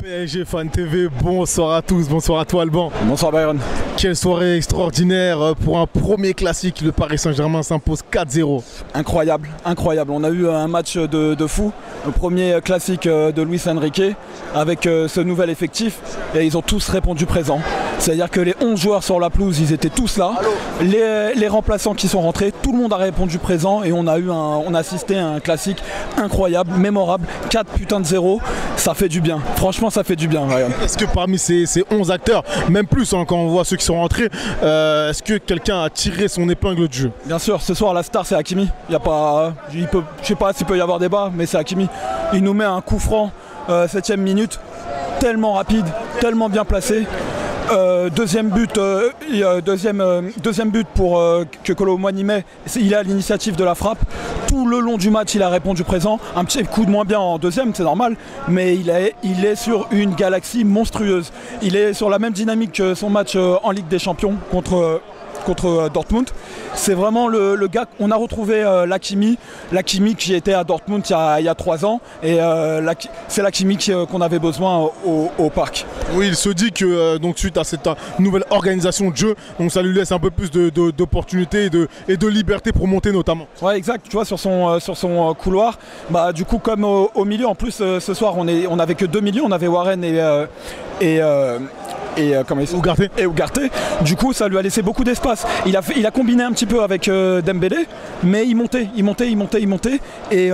PSG Fan TV, bonsoir à tous, bonsoir à toi Alban. Bonsoir Byron. Quelle soirée extraordinaire pour un premier classique, le Paris Saint-Germain s'impose 4-0. Incroyable, incroyable, on a eu un match de fou, le premier classique de Luis Enrique avec ce nouvel effectif et ils ont tous répondu présent. C'est-à-dire que les 11 joueurs sur la pelouse, ils étaient tous là, les remplaçants qui sont rentrés, tout le monde a répondu présent et on a assisté à un classique incroyable, mémorable, 4-0, ça fait du bien, franchement ça fait du bien. Ryan. Est-ce que parmi ces 11 acteurs, même plus quand on voit ceux qui sont rentrés, est-ce que quelqu'un a tiré son épingle du jeu? Bien sûr, ce soir la star c'est Hakimi, je ne sais pas s'il peut y avoir débat, mais c'est Hakimi. Il nous met un coup franc, 7e minute, tellement rapide, tellement bien placé. Deuxième but pour que Kolo Muani met, il est à l'initiative de la frappe. Tout le long du match, il a répondu présent. Un petit coup de moins bien en deuxième, c'est normal, mais il est sur une galaxie monstrueuse. Il est sur la même dynamique que son match en Ligue des Champions contre Dortmund. C'est vraiment le gars, on a retrouvé l'Hakimi qui était à Dortmund il y a 3 ans et c'est l'Hakimi qu'on avait besoin au parc. Oui, il se dit que donc suite à cette nouvelle organisation de jeu, donc ça lui laisse un peu plus d'opportunités et de liberté pour monter notamment. Ouais, exact, tu vois, sur son couloir, bah, du coup comme au milieu, en plus ce soir on n'avait que 2 milieux, on avait Warren et Ugarte. Du coup ça lui a laissé beaucoup d'espace. Il a combiné un petit peu avec Dembélé, mais il montait et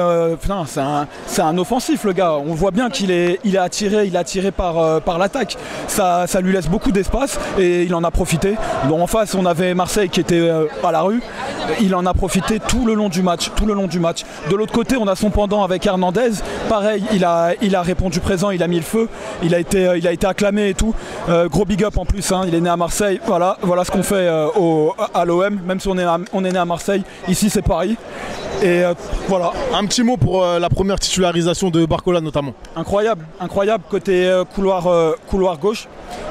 c'est un offensif le gars. On voit bien qu'il est attiré par l'attaque. Ça lui laisse beaucoup d'espace et il en a profité. Donc en face on avait Marseille qui était à la rue. Il en a profité tout le long du match. De l'autre côté on a son pendant avec Hernandez. Pareil, il a répondu présent, il a mis le feu. Il a été acclamé et tout. Gros big up en plus, hein, il est né à Marseille, voilà ce qu'on fait à l'OM, même si on est né à Marseille, ici c'est Paris. Et voilà. Un petit mot pour la première titularisation de Barcola notamment. Incroyable, côté couloir gauche.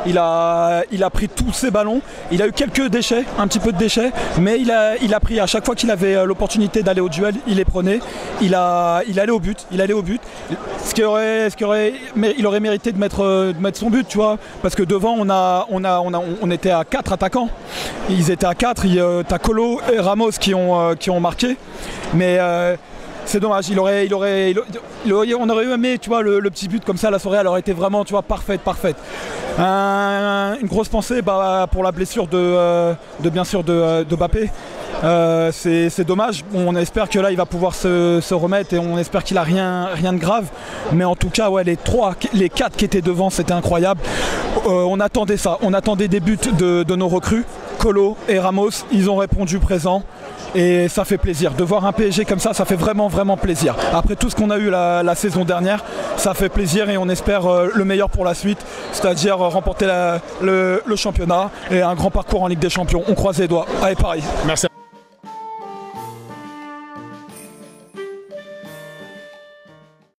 Il a pris tous ses ballons, il a eu quelques déchets, un petit peu de déchets, mais il a pris à chaque fois qu'il avait l'opportunité d'aller au duel, il les prenait, il allait au but. Il aurait mérité de mettre son but, tu vois, parce que devant on était à 4 attaquants, ils étaient à 4, t'as Kolo et Ramos qui ont marqué, mais c'est dommage, on aurait aimé, tu vois, le petit but comme ça, la soirée elle aurait été vraiment, tu vois, parfaite. Une grosse pensée pour la blessure de Mbappé. C'est dommage, on espère que là il va pouvoir se remettre et on espère qu'il a rien de grave, mais en tout cas ouais, les 4 qui étaient devant c'était incroyable. On attendait ça, on attendait des buts de nos recrues. Kolo et Ramos, ils ont répondu présent et ça fait plaisir de voir un PSG comme ça fait vraiment plaisir. Après tout ce qu'on a eu la saison dernière, ça fait plaisir et on espère le meilleur pour la suite, c'est-à-dire remporter le championnat et un grand parcours en Ligue des Champions. On croise les doigts. Allez Paris. Merci.